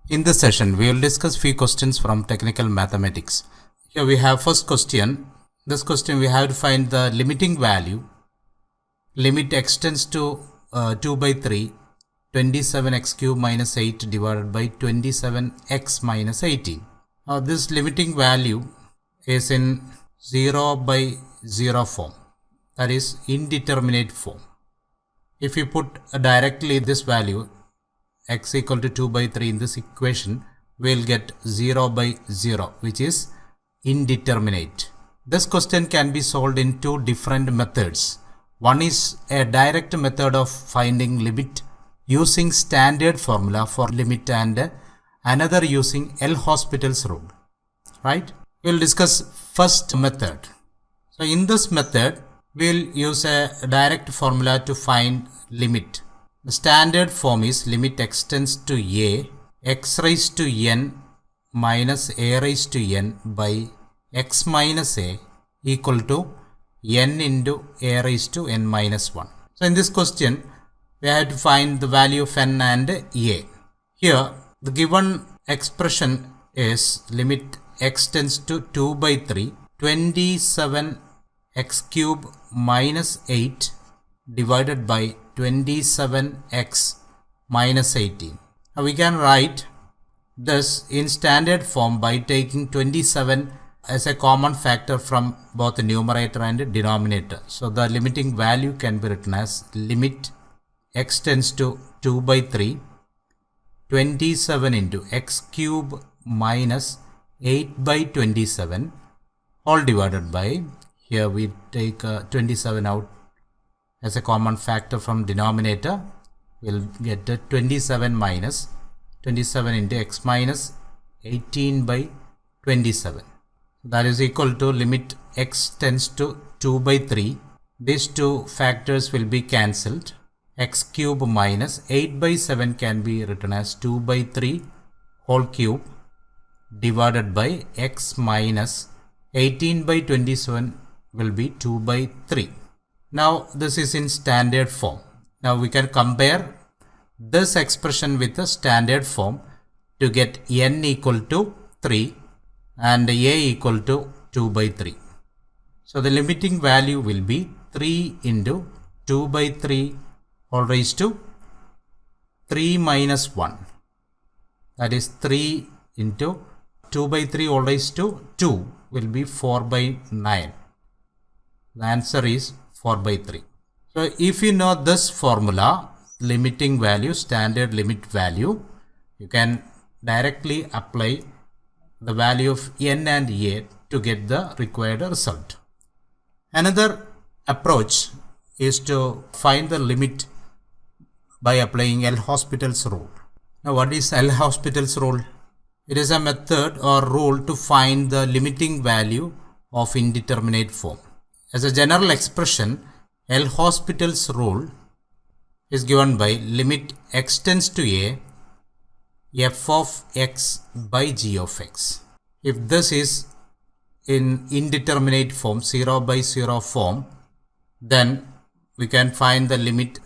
In this session, we will discuss few questions from technical mathematics. Here we have first question. This question we have to find the limiting value. Limit x tends to 2 by 3, 27x cube minus 8 divided by 27x minus 18. Now this limiting value is in 0 by 0 form, that is indeterminate form. If you put directly this value x equal to 2 by 3 in this equation, we will get 0 by 0, which is indeterminate. This question can be solved in two different methods. One is a direct method of finding limit using standard formula for limit and another using L'Hospital's rule. Right? We will discuss first method. So in this method, we will use a direct formula to find limit. The standard form is limit x tends to a, x raised to n minus a raised to n by x minus a equal to n into a raised to n minus 1. So in this question, we have to find the value of n and a. Here, the given expression is limit x tends to 2 by 3, 27x cube minus 8 divided by 27x minus 18. Now we can write this in standard form by taking 27 as a common factor from both the numerator and denominator. So the limiting value can be written as limit x tends to 2 by 3, 27 into x cube minus 8 by 27 all divided by, here we take 27 out as a common factor from denominator, we'll get 27 minus 27 into x minus 18 by 27. That is equal to limit x tends to 2 by 3. These two factors will be cancelled. X cube minus 8 by 7 can be written as 2 by 3 whole cube divided by x minus 18 by 27 will be 2 by 3. Now this is in standard form. Now we can compare this expression with the standard form to get n equal to 3 and a equal to 2 by 3. So the limiting value will be 3 into 2 by 3 all raised to 3 minus 1. That is 3 into 2 by 3 all raised to 2 will be 4 by 9. The answer is 4 by 3. So if you know this formula, limiting value, standard limit value, you can directly apply the value of n and a to get the required result. Another approach is to find the limit by applying L'Hospital's rule. Now what is L'Hospital's rule? It is a method or rule to find the limiting value of indeterminate form. As a general expression, L'Hospital's rule is given by limit x tends to a, f of x by g of x. If this is in indeterminate form, 0 by 0 form, then we can find the limit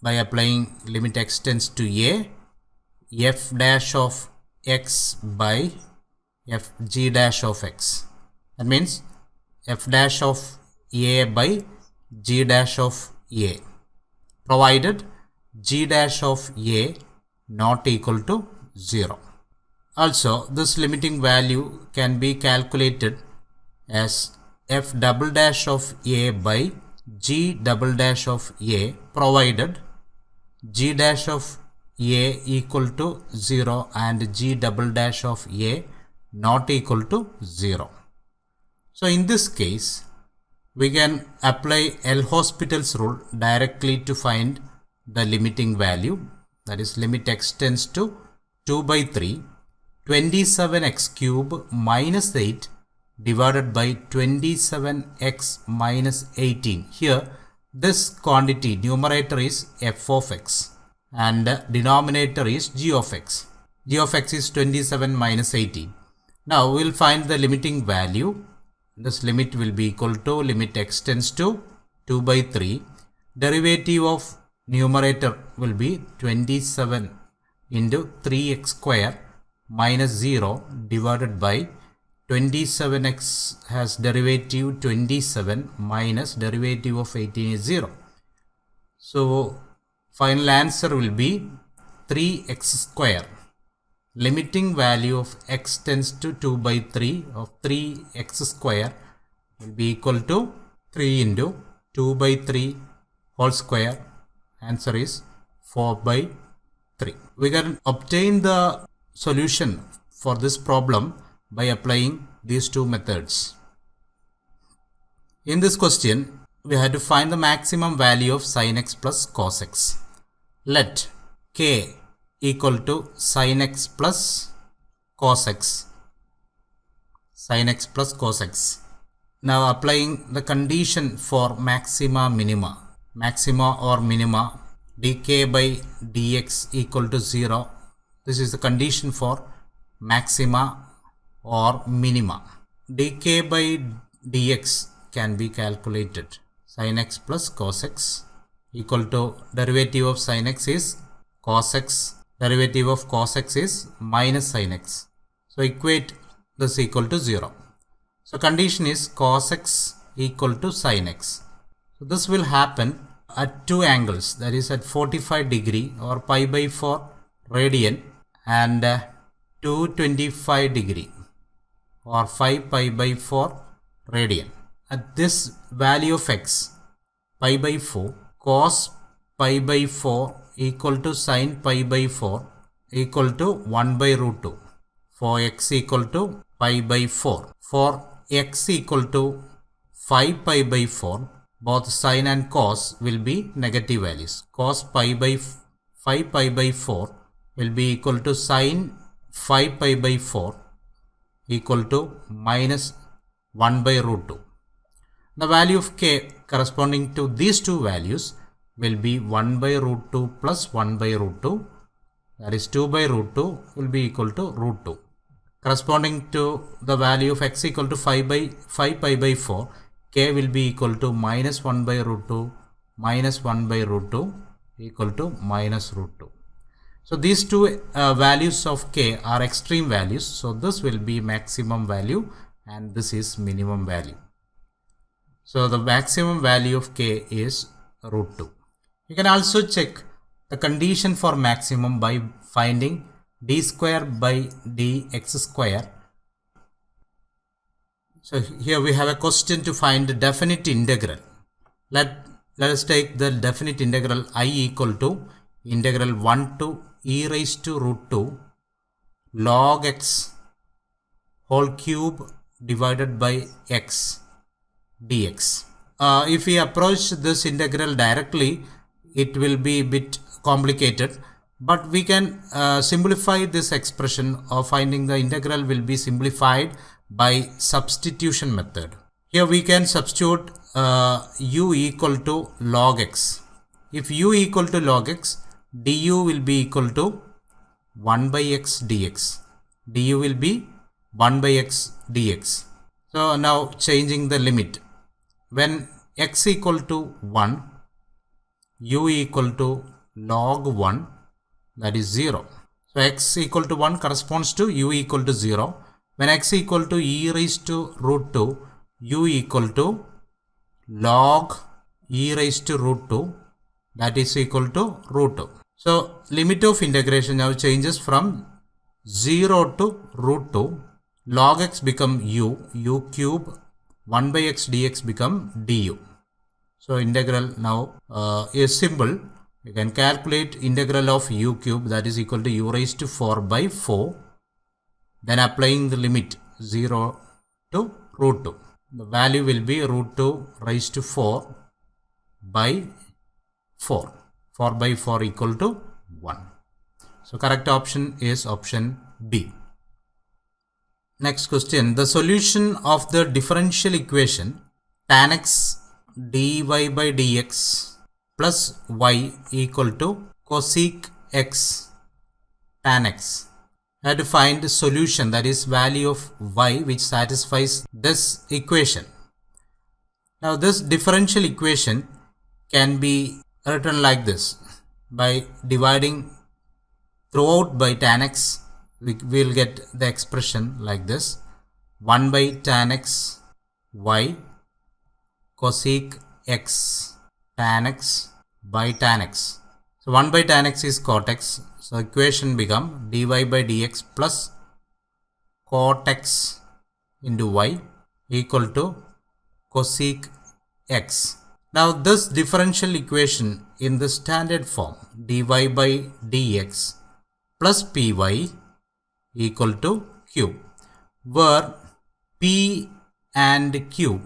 by applying limit x tends to a, f dash of x by f g dash of x. That means f dash of a by g dash of a, provided g dash of a not equal to 0. Also, this limiting value can be calculated as f double dash of a by g double dash of a, provided g dash of a equal to 0 and g double dash of a not equal to 0. So in this case, we can apply L'Hospital's rule directly to find the limiting value, that is limit x tends to 2 by 3, 27x cube minus 8 divided by 27x minus 18. Here this quantity numerator is f of x and denominator is g of x. G of x is 27 minus 18. Now we will find the limiting value. This limit will be equal to limit x tends to 2 by 3. Derivative of numerator will be 27 into 3x square minus 0 divided by 27x has derivative 27 minus derivative of 18 is 0. So final answer will be 3x square. Limiting value of x tends to 2 by 3 of 3x square will be equal to 3 into 2 by 3 whole square. Answer is 4 by 3. We can obtain the solution for this problem by applying these two methods. In this question, we have to find the maximum value of sin x plus cos x. Let k equal to sin x plus cos x. Sin x plus cos x. Now applying the condition for maxima minima. Maxima or minima, dk by dx equal to 0. This is the condition for maxima or minima. Dk by dx can be calculated. Sin x plus cos x equal to derivative of sin x is cos x. Derivative of cos x is minus sin x. So equate this equal to 0. So condition is cos x equal to sin x. So this will happen at two angles, that is at 45 degree or pi by 4 radian and 225 degree or 5 pi by 4 radian. At this value of x, pi by 4, cos pi by 4 equal to sin pi by 4 equal to 1 by root 2. For x equal to pi by 4. For x equal to 5 pi by 4, both sin and cos will be negative values. Cos pi by 5 pi by 4 will be equal to sin 5 pi by 4 equal to minus 1 by root 2. The value of k corresponding to these two values will be 1 by root 2 plus 1 by root 2. That is 2 by root 2 will be equal to root 2. Corresponding to the value of x equal to 5 pi by 4, k will be equal to minus 1 by root 2 minus 1 by root 2 equal to minus root 2. So these two values of k are extreme values. So this will be maximum value and this is minimum value. So the maximum value of k is root 2. You can also check the condition for maximum by finding d square by dx square. So here we have a question to find the definite integral. Let us take the definite integral I equal to integral 1 to e raised to root 2 log x whole cube divided by x dx. If we approach this integral directly, it will be a bit complicated, but we can simplify this expression of finding the integral will be simplified by substitution method. Here we can substitute u equal to log x. If u equal to log x, du will be equal to 1 by x dx. Du will be 1 by x dx. So now changing the limit. When x equal to 1, u equal to log 1, that is 0. So x equal to 1 corresponds to u equal to 0. When x equal to e raised to root 2, u equal to log e raised to root 2, that is equal to root 2. So limit of integration now changes from 0 to root 2. Log x become u cube, 1 by x dx become du. So integral now is simple. We can calculate integral of u cube, that is equal to u raised to 4 by 4. Then applying the limit 0 to root 2. The value will be root 2 raised to 4 by 4. 4 by 4 equal to 1. So correct option is option B. Next question. The solution of the differential equation tan x dy by dx plus y equal to cosec x tan x. I have to find the solution, that is value of y which satisfies this equation. Now this differential equation can be written like this by dividing throughout by tan x, we will get the expression like this: 1 by tan x y cosec x tan x by tan x. So 1 by tan x is cot x. So equation become dy by dx plus cot x into y equal to cosec x. Now this differential equation in the standard form dy by dx plus py equal to q, where p and q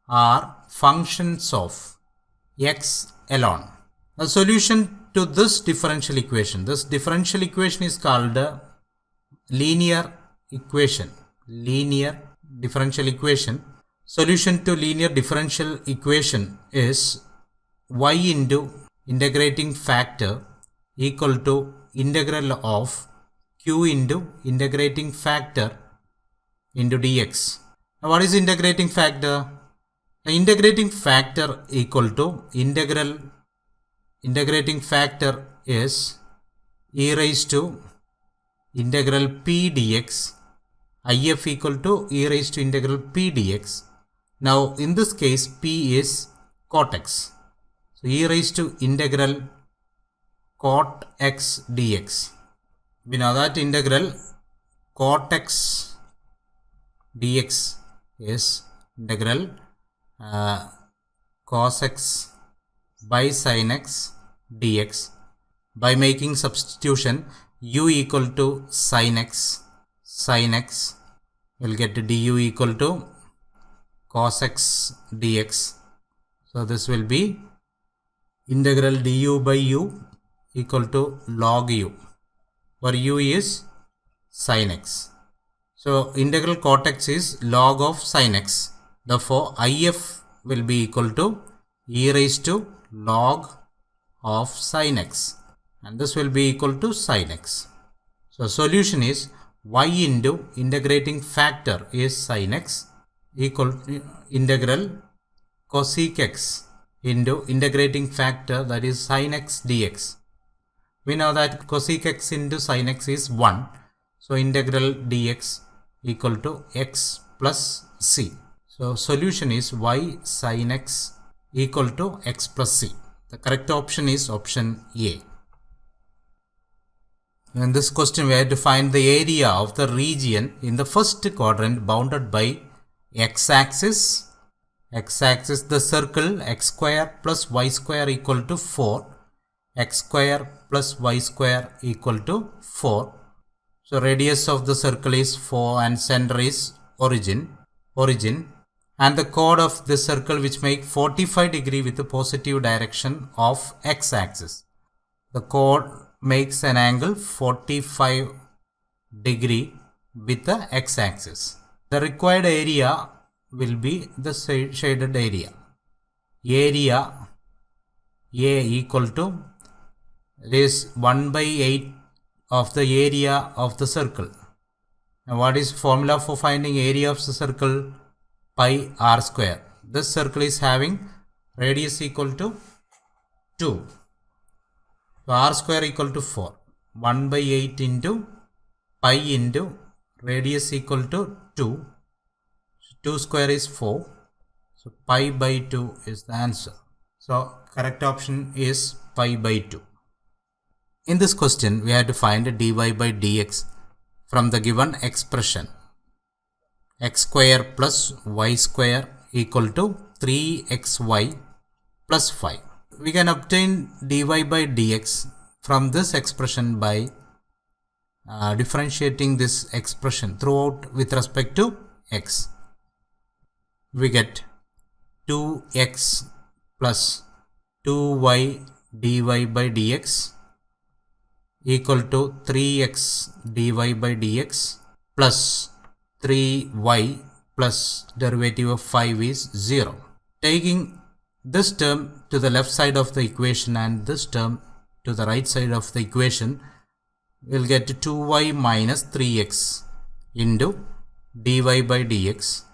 are functions of x alone. The solution to this differential equation is called linear equation. Linear differential equation. Solution to linear differential equation is y into integrating factor equal to integral of q into integrating factor into dx. Now what is integrating factor? The integrating factor equal to integrating factor is e raised to integral p dx, if equal to e raised to integral p dx. Now in this case p is cot x. So e raised to integral cot x dx. We know that integral cot x dx is integral cos x by sin x dx. By making substitution u equal to sin x will get du equal to cos x dx. So this will be integral du by u equal to log u, where u is sin x. So integral cot x is log of sin x. Therefore if will be equal to e raised to log of sin x, and this will be equal to sin x. So solution is y into integrating factor is sin x equal to integral cosec x into integrating factor, that is sin x dx. We know that cosec x into sin x is 1. So integral dx equal to x plus c. So solution is y sin x equal to x plus c. The correct option is option A. In this question we have to find the area of the region in the first quadrant bounded by x-axis. X-axis, the circle x square plus y square equal to 4. X square plus y square equal to 4. So radius of the circle is 4 and center is origin. And the chord of the circle which make 45 degree with the positive direction of x-axis. The chord makes an angle 45 degree with the x-axis. The required area will be the shaded area. Area A equal to is 1 by 8 of the area of the circle. Now what is formula for finding area of the circle? Pi r square. This circle is having radius equal to 2. So r square equal to 4. 1 by 8 into pi into radius equal to 2. 2 square is 4. So pi by 2 is the answer. So correct option is pi by 2. In this question we have to find dy by dx from the given expression. X square plus y square equal to 3xy plus 5. We can obtain dy by dx from this expression by differentiating this expression throughout with respect to x. We get 2x plus 2y dy by dx equal to 3x dy by dx plus 3y plus derivative of 5 is 0. Taking this term to the left side of the equation and this term to the right side of the equation, we'll get 2y minus 3x into dy by dx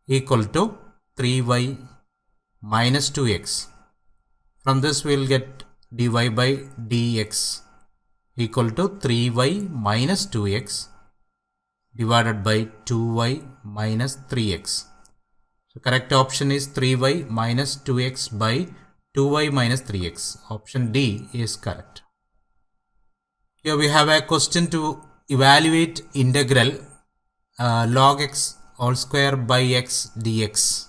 equal to 3y minus 2x. From this we'll get dy by dx equal to 3y minus 2x divided by 2y minus 3x. So correct option is 3y minus 2x by 2y minus 3x. Option D is correct. Here we have a question to evaluate integral log x whole square by x dx.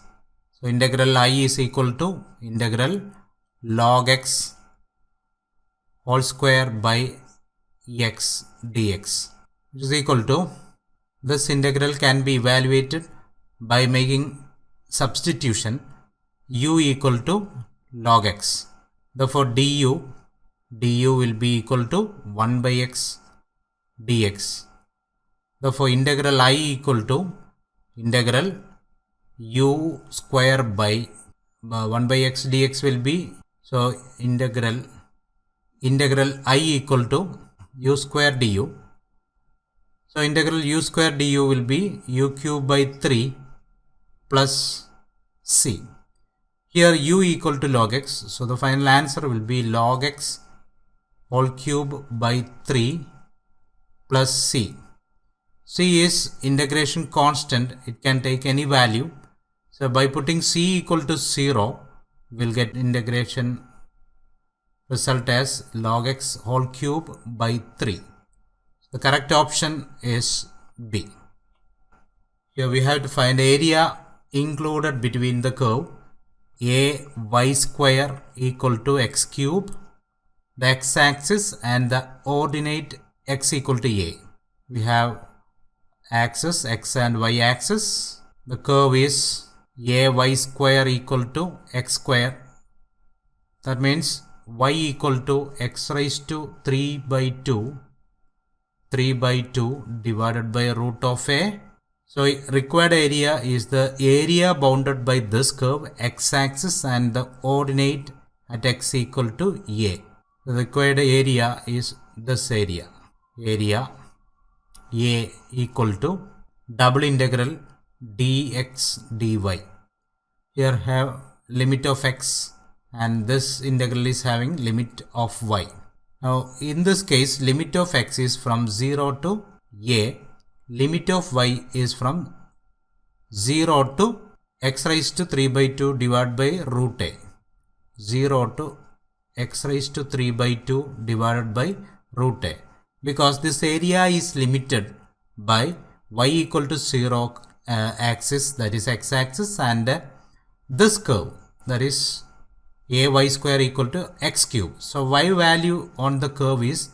So integral I is equal to integral log x whole square by x dx, which is equal to, this integral can be evaluated by making substitution u equal to log x. Therefore du will be equal to 1 by x dx. Therefore integral I equal to integral u square by 1 by x dx will be, so integral I equal to u square du. So integral u square du will be u cube by 3 plus c. Here u equal to log x, so the final answer will be log x whole cube by 3 plus c. C is integration constant, it can take any value. So by putting c equal to 0, we'll get integration result as log x whole cube by 3. The correct option is B. Here we have to find area included between the curve a y square equal to x cube, the x-axis, and the ordinate x equal to a. We have axis x and y axis. The curve is a y square equal to x square. That means y equal to x raised to 3 by 2 divided by root of a. So required area is the area bounded by this curve, x-axis, and the ordinate at x equal to a. The required area is this area. Area a equal to double integral dx dy. Here have limit of x, and this integral is having limit of y. Now in this case, limit of x is from 0 to a, limit of y is from 0 to x raised to 3 by 2 divided by root a. 0 to x raised to 3 by 2 divided by root a. Because this area is limited by y equal to 0 axis, that is x-axis, and this curve, that is a y square equal to x cube. So y value on the curve is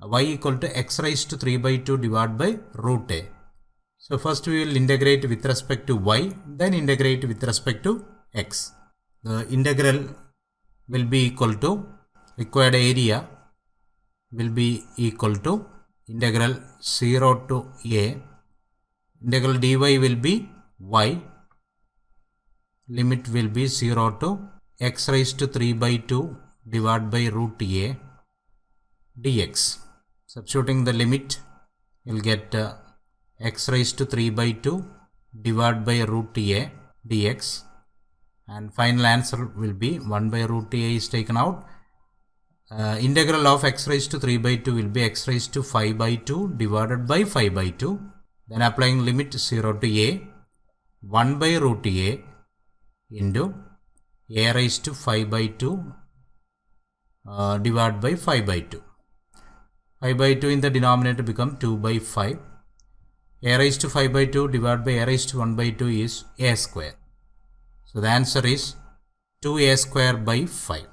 y equal to x raised to 3 by 2 divided by root a. So first we will integrate with respect to y, then integrate with respect to x. The integral will be equal to, required area will be equal to integral 0 to a, integral dy will be y, limit will be 0 to x raised to 3 by 2 divided by root a dx. Substituting the limit, you will get x raised to 3 by 2 divided by root a dx, and final answer will be 1 by root a is taken out. Integral of x raised to 3 by 2 will be x raised to 5 by 2 divided by 5 by 2. Then applying limit 0 to a, 1 by root a into a raised to 5 by 2 divided by 5 by 2. 5 by 2 in the denominator become 2 by 5. A raised to 5 by 2 divided by a raised to 1 by 2 is a square. So the answer is 2a square by 5.